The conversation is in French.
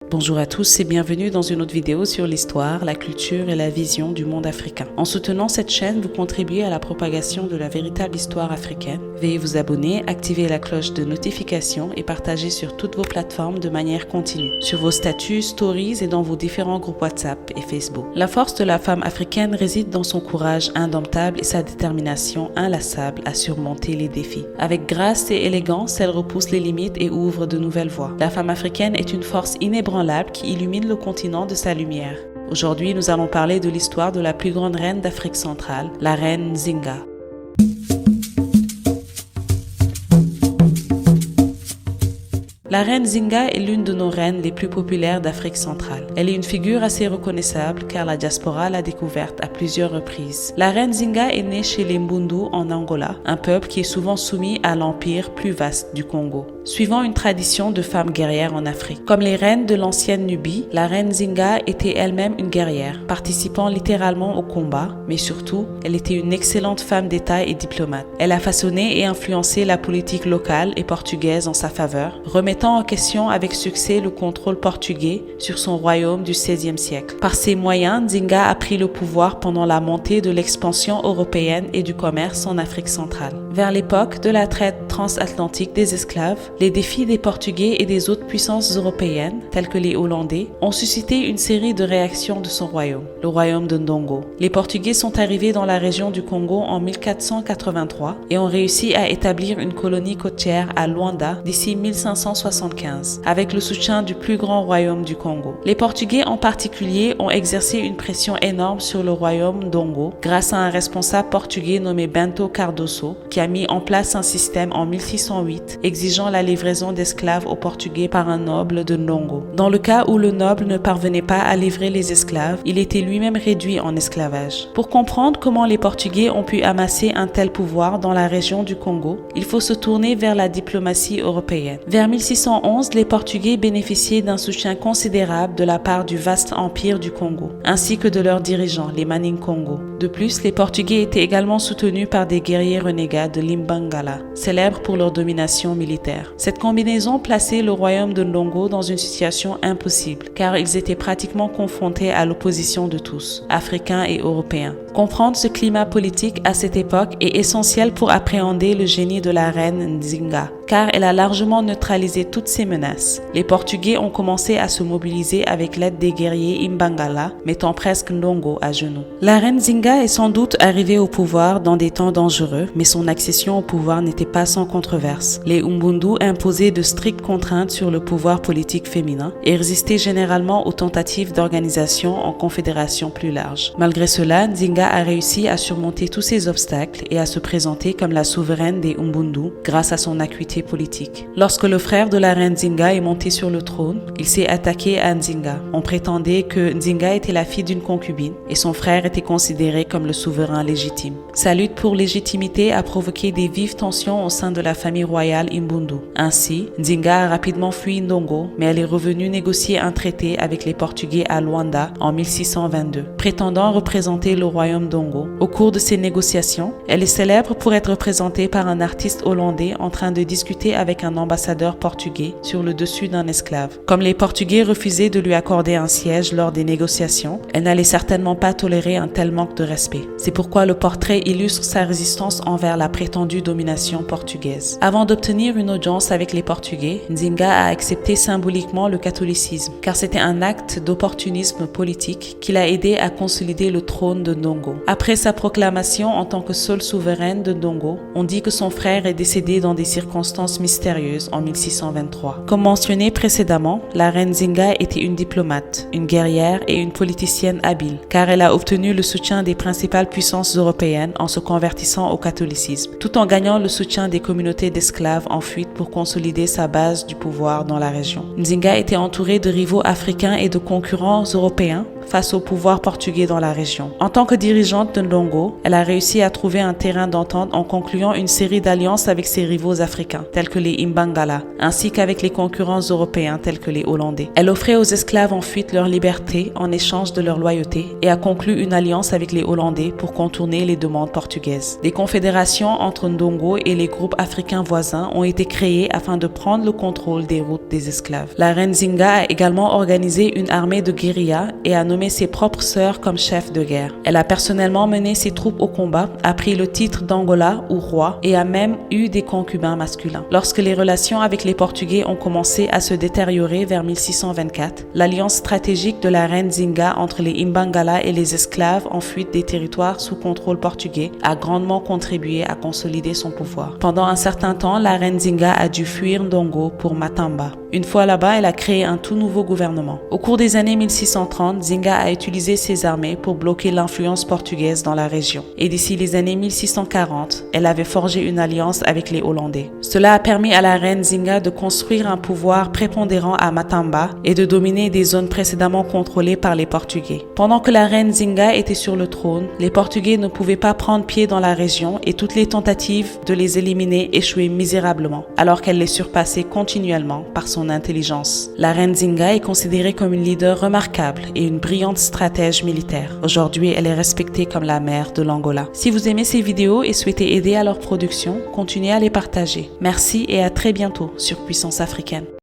Bonjour à tous et bienvenue dans une autre vidéo sur l'histoire, la culture et la vision du monde africain. En soutenant cette chaîne, vous contribuez à la propagation de la véritable histoire africaine. Veuillez vous abonner, activer la cloche de notification et partager sur toutes vos plateformes de manière continue, sur vos statuts, stories et dans vos différents groupes WhatsApp et Facebook. La force de la femme africaine réside dans son courage indomptable et sa détermination inlassable à surmonter les défis. Avec grâce et élégance, elle repousse les limites et ouvre de nouvelles voies. La femme africaine est une force inébranlable qui illumine le continent de sa lumière. Aujourd'hui, nous allons parler de l'histoire de la plus grande reine d'Afrique centrale, la reine Nzinga. La reine Nzinga est l'une de nos reines les plus populaires d'Afrique centrale. Elle est une figure assez reconnaissable car la diaspora l'a découverte à plusieurs reprises. La reine Nzinga est née chez les Mbundu en Angola, un peuple qui est souvent soumis à l'empire plus vaste du Congo, suivant une tradition de femmes guerrières en Afrique. Comme les reines de l'ancienne Nubie, la reine Nzinga était elle-même une guerrière, participant littéralement au combat, mais surtout, elle était une excellente femme d'État et diplomate. Elle a façonné et influencé la politique locale et portugaise en sa faveur, remettant en question avec succès le contrôle portugais sur son royaume du XVIe siècle. Par ces moyens, Nzinga a pris le pouvoir pendant la montée de l'expansion européenne et du commerce en Afrique centrale. Vers l'époque de la traite transatlantique des esclaves, les défis des Portugais et des autres puissances européennes, telles que les Hollandais, ont suscité une série de réactions de son royaume, le royaume de Ndongo. Les Portugais sont arrivés dans la région du Congo en 1483 et ont réussi à établir une colonie côtière à Luanda d'ici 1575, avec le soutien du plus grand royaume du Congo. Les Portugais en particulier ont exercé une pression énorme sur le royaume Ndongo grâce à un responsable portugais nommé Bento Cardoso qui a mis en place un système en 1608 exigeant la livraison d'esclaves aux Portugais par un noble de Ndongo. Dans le cas où le noble ne parvenait pas à livrer les esclaves, il était lui-même réduit en esclavage. Pour comprendre comment les Portugais ont pu amasser un tel pouvoir dans la région du Congo, il faut se tourner vers la diplomatie européenne. Vers 1611, les Portugais bénéficiaient d'un soutien considérable de la part du vaste empire du Congo, ainsi que de leurs dirigeants, les Maninkongo. De plus, les Portugais étaient également soutenus par des guerriers renégats de l'Imbangala, célèbres pour leur domination militaire. Cette combinaison plaçait le royaume de Ndongo dans une situation impossible, car ils étaient pratiquement confrontés à l'opposition de tous, Africains et Européens. Comprendre ce climat politique à cette époque est essentiel pour appréhender le génie de la reine Nzinga, car elle a largement neutralisé toutes ces menaces. Les Portugais ont commencé à se mobiliser avec l'aide des guerriers Imbangala, mettant presque Ndongo à genoux. La reine Nzinga est sans doute arrivée au pouvoir dans des temps dangereux, mais son accession au pouvoir n'était pas sans controverse. Les Mbundu imposaient de strictes contraintes sur le pouvoir politique féminin et résistaient généralement aux tentatives d'organisation en confédération plus large. Malgré cela, Nzinga a réussi à surmonter tous ces obstacles et à se présenter comme la souveraine des Mbundu grâce à son acuité politique. Lorsque le frère de la reine Nzinga est monté sur le trône, il s'est attaqué à Nzinga. On prétendait que Nzinga était la fille d'une concubine et son frère était considéré comme le souverain légitime. Sa lutte pour légitimité a provoqué des vives tensions au sein de la famille royale Mbundu. Ainsi, Nzinga a rapidement fui Ndongo, mais elle est revenue négocier un traité avec les Portugais à Luanda en 1622, prétendant représenter le royaume Ndongo. Au cours de ces négociations, elle est célèbre pour être représentée par un artiste hollandais en train de discuter avec un ambassadeur portugais sur le dessus d'un esclave. Comme les Portugais refusaient de lui accorder un siège lors des négociations, elle n'allait certainement pas tolérer un tel manque de respect. C'est pourquoi le portrait illustre sa résistance envers la prétendue domination portugaise. Avant d'obtenir une audience avec les Portugais, Nzinga a accepté symboliquement le catholicisme, car c'était un acte d'opportunisme politique qui l'a aidé à consolider le trône de Ndongo. Après sa proclamation en tant que seule souveraine de Ndongo, on dit que son frère est décédé dans des circonstances mystérieuses en 1623. Comme mentionné précédemment, la reine Nzinga était une diplomate, une guerrière et une politicienne habile, car elle a obtenu le soutien des principales puissances européennes en se convertissant au catholicisme, tout en gagnant le soutien des communautés d'esclaves en fuite pour consolider sa base du pouvoir dans la région. Nzinga était entourée de rivaux africains et de concurrents européens, face au pouvoir portugais dans la région. En tant que dirigeante de Ndongo, elle a réussi à trouver un terrain d'entente en concluant une série d'alliances avec ses rivaux africains, tels que les Imbangala, ainsi qu'avec les concurrents européens tels que les Hollandais. Elle offrait aux esclaves en fuite leur liberté en échange de leur loyauté et a conclu une alliance avec les Hollandais pour contourner les demandes portugaises. Des confédérations entre Ndongo et les groupes africains voisins ont été créées afin de prendre le contrôle des routes des esclaves. La reine Zinga a également organisé une armée de guérilla et a nommé ses propres sœurs comme chefs de guerre. Elle a personnellement mené ses troupes au combat, a pris le titre d'Angola ou roi et a même eu des concubins masculins. Lorsque les relations avec les Portugais ont commencé à se détériorer vers 1624, l'alliance stratégique de la reine Zinga entre les Imbangala et les esclaves en fuite des territoires sous contrôle portugais a grandement contribué à consolider son pouvoir. Pendant un certain temps, la reine Zinga a dû fuir Ndongo pour Matamba. Une fois là-bas, elle a créé un tout nouveau gouvernement. Au cours des années 1630, Zinga a utilisé ses armées pour bloquer l'influence portugaise dans la région. Et d'ici les années 1640, elle avait forgé une alliance avec les Hollandais. Cela a permis à la reine Zinga de construire un pouvoir prépondérant à Matamba et de dominer des zones précédemment contrôlées par les Portugais. Pendant que la reine Zinga était sur le trône, les Portugais ne pouvaient pas prendre pied dans la région et toutes les tentatives de les éliminer échouaient misérablement, alors qu'elle les surpassait continuellement par son intelligence. La reine Zinga est considérée comme une leader remarquable et une brillante stratège militaire. Aujourd'hui, elle est respectée comme la mère de l'Angola. Si vous aimez ces vidéos et souhaitez aider à leur production, continuez à les partager. Merci et à très bientôt sur Puissance Africaine.